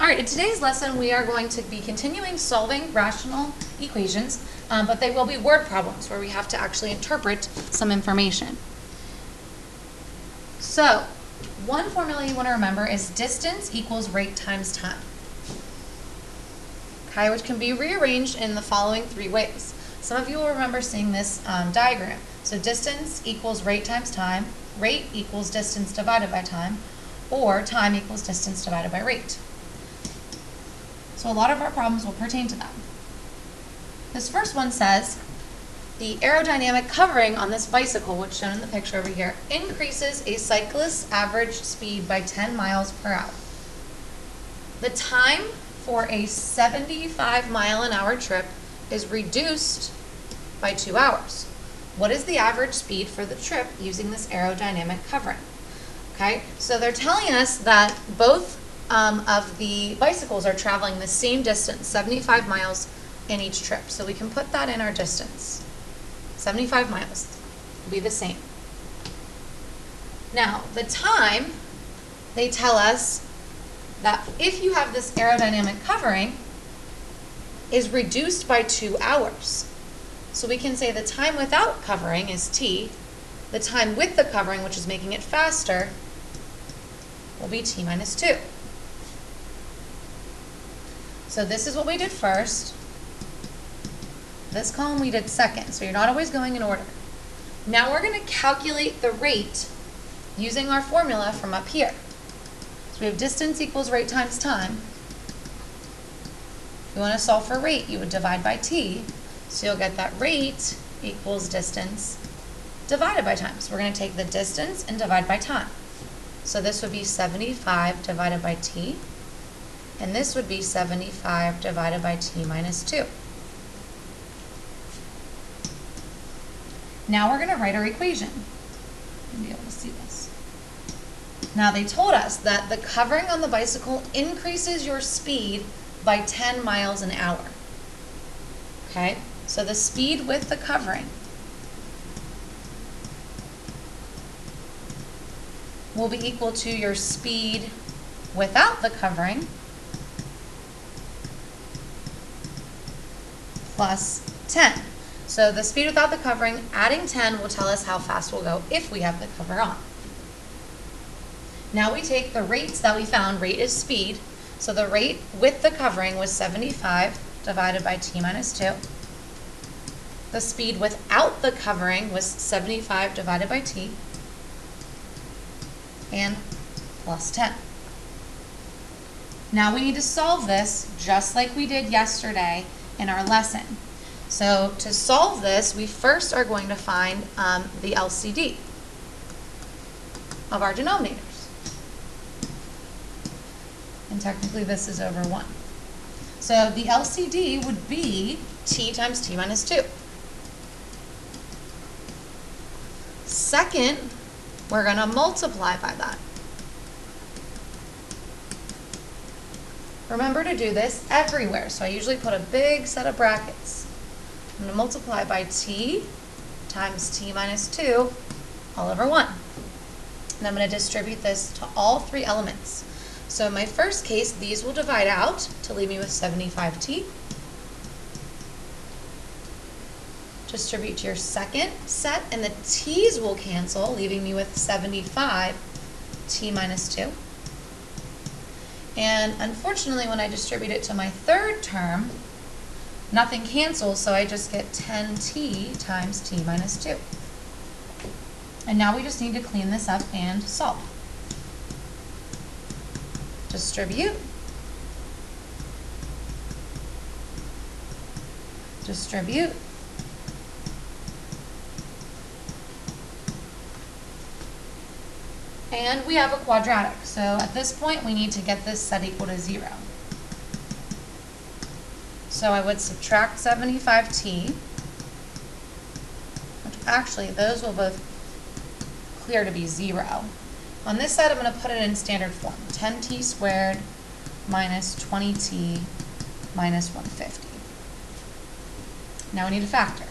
All right, in today's lesson, we are going to be continuing solving rational equations, but they will be word problems where we have to actually interpret some information. So, one formula you want to remember is distance equals rate times time. Okay, which can be rearranged in the following three ways. Some of you will remember seeing this diagram. So distance equals rate times time, rate equals distance divided by time, or time equals distance divided by rate. So a lot of our problems will pertain to them. This first one says, the aerodynamic covering on this bicycle, which is shown in the picture over here, increases a cyclist's average speed by 10 miles per hour. The time for a 75-mile-an-hour trip is reduced by 2 hours. What is the average speed for the trip using this aerodynamic covering? Okay, so they're telling us that both of the bicycles are traveling the same distance, 75 miles in each trip. So we can put that in our distance. 75 miles will be the same. Now, the time, they tell us that if you have this aerodynamic covering, is reduced by 2 hours. So we can say the time without covering is t. The time with the covering, which is making it faster, will be t minus 2. So this is what we did first. This column we did second, so you're not always going in order. Now we're going to calculate the rate using our formula from up here. So we have distance equals rate times time. If you want to solve for rate, you would divide by t. So you'll get that rate equals distance divided by time. So we're going to take the distance and divide by time. So this would be 75 divided by t. And this would be 75 divided by t minus 2. Now we're going to write our equation. You'll be able to see this. Now they told us that the covering on the bicycle increases your speed by 10 miles an hour. Okay, so the speed with the covering will be equal to your speed without the covering plus 10. So the speed without the covering, adding 10 will tell us how fast we'll go if we have the cover on. Now we take the rates that we found. Rate is speed. So the rate with the covering was 75 divided by t minus 2. The speed without the covering was 75 divided by t and plus 10. Now we need to solve this just like we did yesterday in our lesson. So to solve this, we first are going to find the LCD of our denominators. And technically this is over 1. So the LCD would be t times t minus 2. Second, we're going to multiply by that. Remember to do this everywhere. So I usually put a big set of brackets. I'm going to multiply by t times t minus 2 all over 1. And I'm going to distribute this to all three elements. So in my first case, these will divide out to leave me with 75t. Distribute to your second set, and the t's will cancel, leaving me with 75t minus 2. And unfortunately, when I distribute it to my third term, nothing cancels, so I just get 10t times t minus 2. And now we just need to clean this up and solve. Distribute. Distribute. And we have a quadratic, so at this point we need to get this set equal to 0. So I would subtract 75t, which actually those will both clear to be 0. On this side I'm going to put it in standard form, 10t squared minus 20t minus 150. Now we need a factor.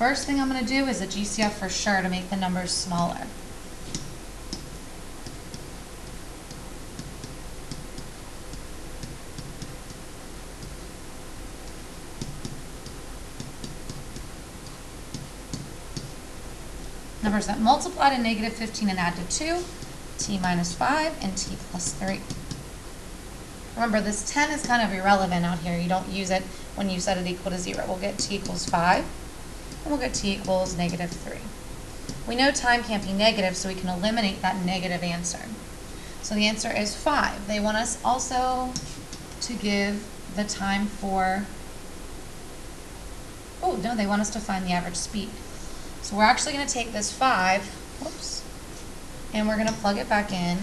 First thing I'm going to do is a GCF for sure to make the numbers smaller. numbers that multiply to negative 15 and add to 2, t minus 5 and t plus 3. Remember, this 10 is kind of irrelevant out here. You don't use it when you set it equal to 0. We'll get t equals 5, and we'll get t equals negative 3. We know time can't be negative, so we can eliminate that negative answer. So the answer is 5. They want us also to give the time for, oh, no, they want us to find the average speed. So we're actually going to take this 5, whoops, and we're going to plug it back in.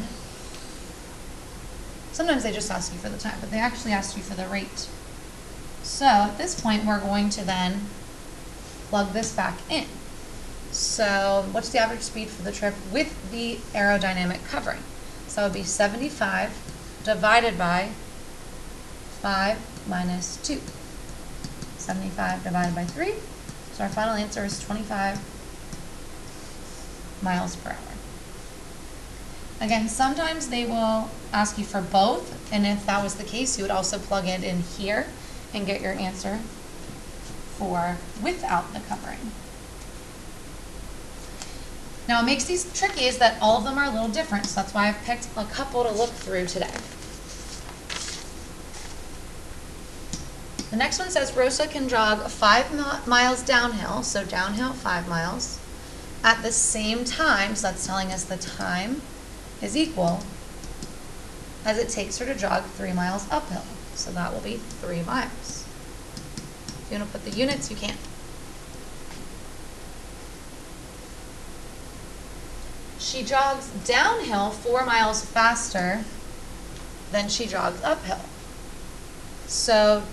Sometimes they just ask you for the time, but they actually ask you for the rate. So at this point, we're going to then plug this back in. So what's the average speed for the trip with the aerodynamic covering? So it would be 75 divided by 5 minus 2. 75 divided by 3. So our final answer is 25 miles per hour. Again, sometimes they will ask you for both, and if that was the case, you would also plug it in here and get your answer for without the covering. Now, what makes these tricky is that all of them are a little different, so that's why I've picked a couple to look through today. The next one says Rosa can jog 5 miles downhill, so downhill 5 miles, at the same time, so that's telling us the time is equal as it takes her to jog 3 miles uphill. So that will be 3 miles. If you want to put the units, you can. She jogs downhill 4 miles faster than she jogs uphill. So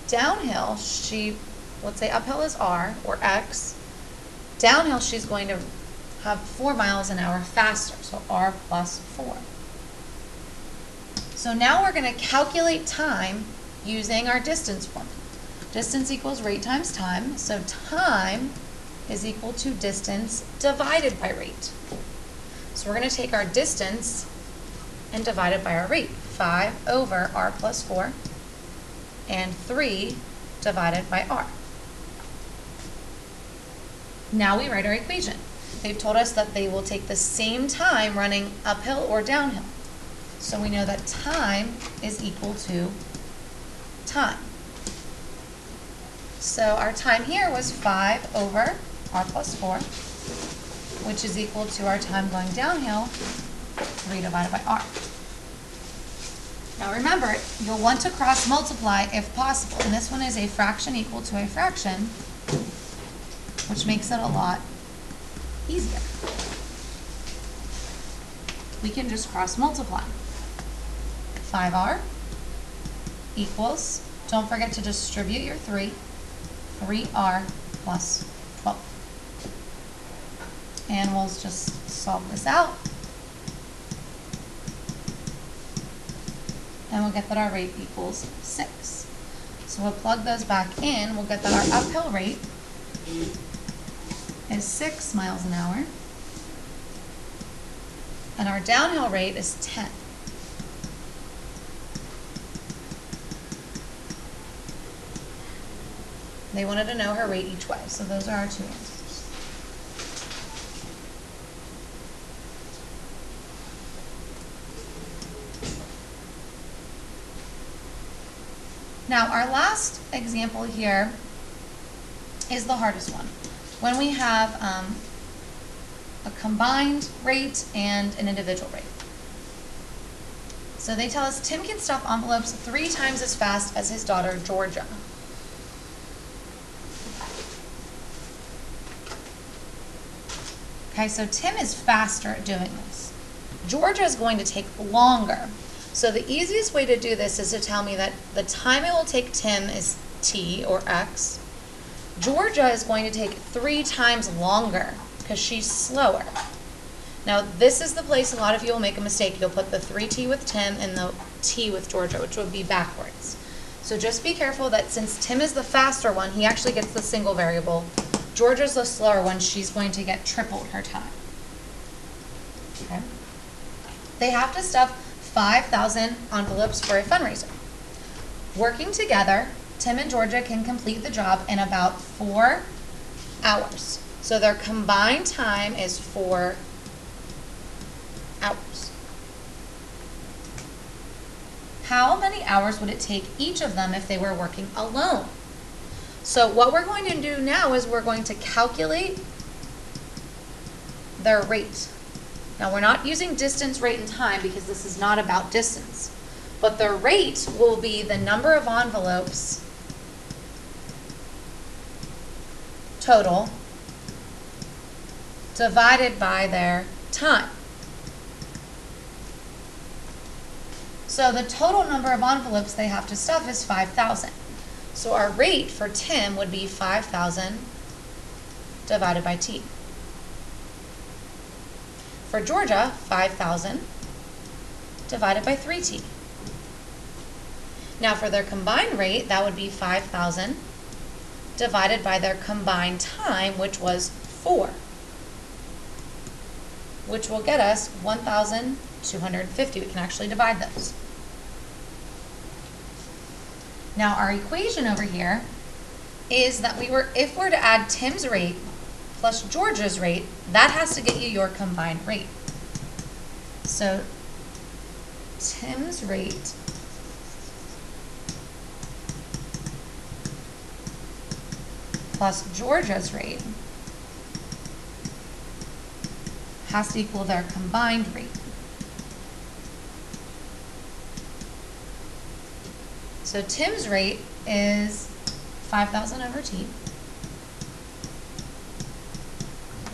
downhill, let's say uphill is R or X. Downhill, she's going to have 4 miles an hour faster, so R plus 4. So now we're going to calculate time using our distance formula. Distance equals rate times time, so time is equal to distance divided by rate. So we're going to take our distance and divide it by our rate. 5 over R plus 4 and 3 divided by R. Now we write our equation. They've told us that they will take the same time running uphill or downhill. So we know that time is equal to time. So our time here was 5 over R plus 4, which is equal to our time going downhill, 3 divided by R. Now remember, you'll want to cross multiply if possible. And this one is a fraction equal to a fraction, which makes it a lot easier. We can just cross multiply. 5R equals, don't forget to distribute your 3, 3R plus 12. And we'll just solve this out. And we'll get that our rate equals 6. So we'll plug those back in. We'll get that our uphill rate is 6 miles an hour. And our downhill rate is 10. They wanted to know her rate each way, so those are our two answers. Now, our last example here is the hardest one. When we have a combined rate and an individual rate. So they tell us Tim can stuff envelopes 3 times as fast as his daughter, Georgia. Okay, so Tim is faster at doing this. Georgia is going to take longer. So the easiest way to do this is to tell me that the time it will take Tim is T, or X. Georgia is going to take 3 times longer because she's slower. Now this is the place a lot of you will make a mistake. You'll put the 3T with Tim and the T with Georgia, which would be backwards. So just be careful that since Tim is the faster one, he actually gets the single variable. Georgia's the slower one, she's going to get tripled her time. Okay. They have to stuff 5,000 envelopes for a fundraiser. Working together, Tim and Georgia can complete the job in about 4 hours. So their combined time is 4 hours. How many hours would it take each of them if they were working alone? So what we're going to do now is we're going to calculate their rate. Now we're not using distance, rate, and time because this is not about distance. But the rate will be the number of envelopes total divided by their time. So the total number of envelopes they have to stuff is 5,000. So our rate for Tim would be 5,000 divided by T. For Georgia, 5,000 divided by 3T. Now for their combined rate, that would be 5,000 divided by their combined time, which was 4, which will get us 1,250. We can actually divide those. Now our equation over here is that if we're to add Tim's rate plus Georgia's rate, that has to get you your combined rate. So Tim's rate plus Georgia's rate has to equal their combined rate. So Tim's rate is 5,000 over T.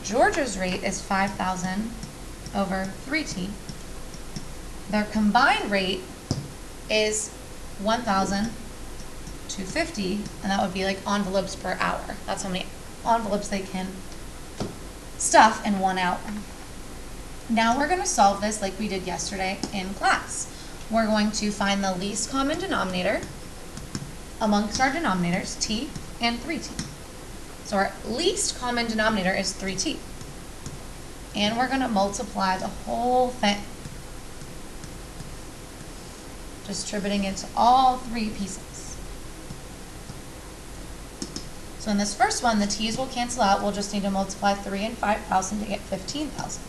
Georgia's rate is 5,000 over 3T. Their combined rate is 1,250, and that would be like envelopes per hour. That's how many envelopes they can stuff in 1 hour. Now we're going to solve this like we did yesterday in class. We're going to find the least common denominator amongst our denominators, T and 3T. So our least common denominator is 3T. And we're going to multiply the whole thing, distributing it to all 3 pieces. So in this first one, the T's will cancel out. We'll just need to multiply 3 and 5,000 to get 15,000.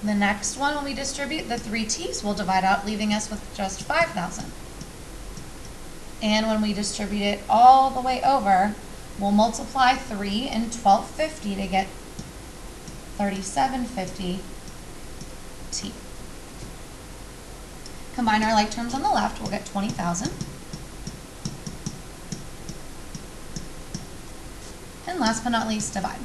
The next one, when we distribute, the 3 T's will divide out, leaving us with just 5,000. And when we distribute it all the way over, we'll multiply 3 and 1250 to get 3750 T. Combine our like terms on the left, we'll get 20,000. And last but not least, divide.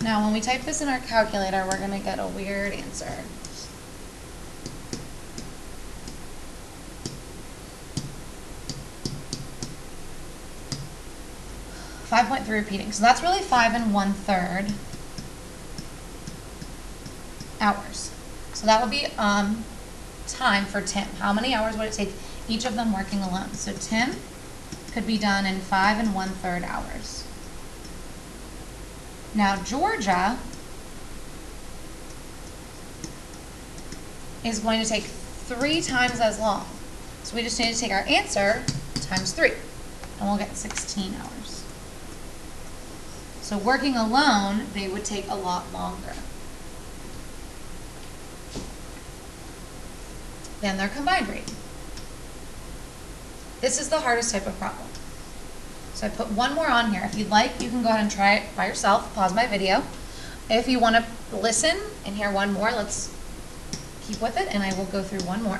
Now, when we type this in our calculator, we're going to get a weird answer. .3 repeating. So that's really 5 1/3 hours. So that would be time for Tim. How many hours would it take each of them working alone? So Tim could be done in 5 1/3 hours. Now Georgia is going to take 3 times as long. So we just need to take our answer times 3, and we'll get 16 hours. So working alone, they would take a lot longer than their combined rate. This is the hardest type of problem. So I put one more on here. If you'd like, you can go ahead and try it by yourself. Pause my video. If you want to listen and hear one more, let's keep with it, and I will go through one more.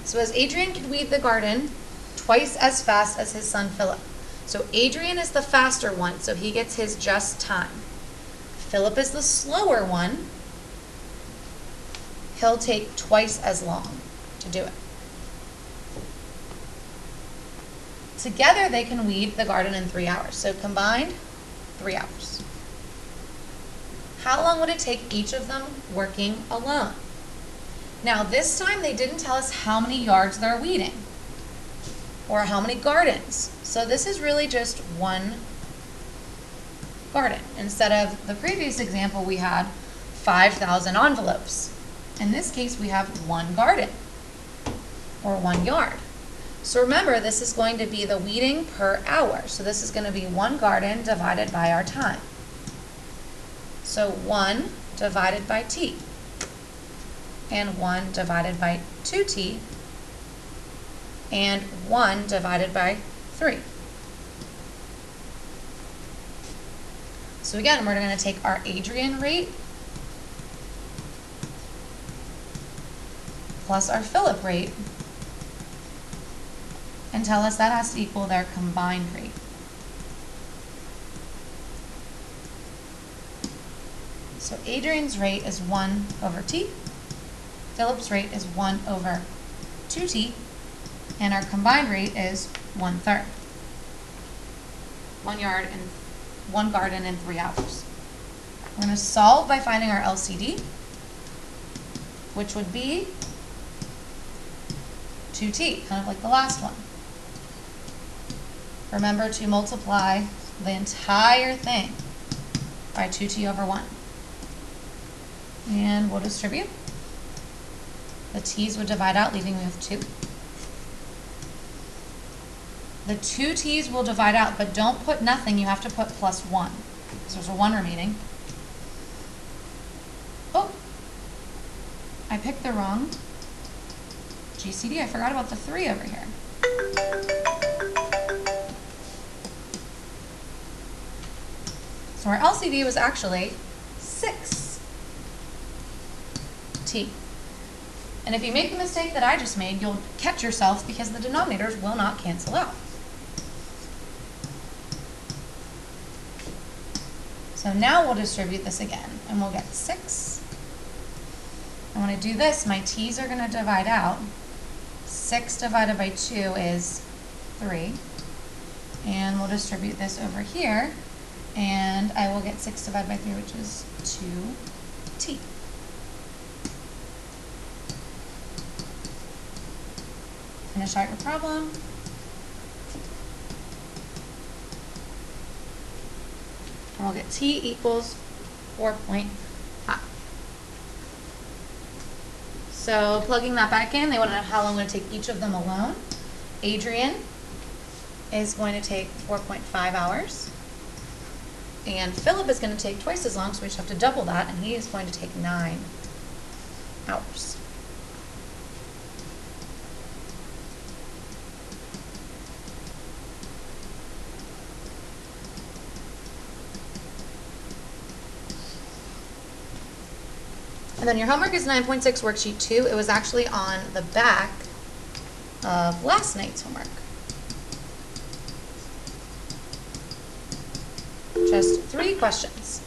So as Adrian could weed the garden twice as fast as his son Philip. So Adrian is the faster one, so he gets his just time. Philip is the slower one. He'll take twice as long to do it. Together they can weed the garden in 3 hours. So combined, 3 hours. How long would it take each of them working alone? Now this time they didn't tell us how many yards they're weeding or how many gardens. So this is really just one garden. Instead of the previous example, we had 5,000 envelopes In this case, we have 1 garden, or 1 yard. So remember, this is going to be the weeding per hour. So this is going to be 1 garden divided by our time. So 1 divided by t, and 1 divided by 2t, and 1 divided by 3. So again, we're going to take our Adrian rate plus our Philip rate and tell us that has to equal their combined rate. So Adrian's rate is 1 over t, Philip's rate is 1 over 2t, and our combined rate is 1/3. 1 yard and 1 garden in 3 hours. We're going to solve by finding our LCD, which would be 2t, kind of like the last one. Remember to multiply the entire thing by 2t over 1. And we'll distribute. The t's would divide out, leaving me with 2. The 2 t's will divide out, but don't put nothing, you have to put plus 1. So there's a 1 remaining. Oh, I picked the wrong GCD. I forgot about the 3 over here. So our LCD was actually 6t. And if you make the mistake that I just made, you'll catch yourself because the denominators will not cancel out. So now we'll distribute this again, and we'll get 6. And when I do this, my t's are going to divide out. 6 divided by 2 is 3. And we'll distribute this over here, and I will get 6 divided by 3, which is 2t. Finish out your problem. And we'll get t equals 4.5. So plugging that back in, they want to know how long I'm going to take each of them alone. Adrian is going to take 4.5 hours. And Philip is going to take twice as long, so we just have to double that, and he is going to take 9 hours. And then your homework is 9.6 worksheet 2. It was actually on the back of last night's homework. Just 3 questions.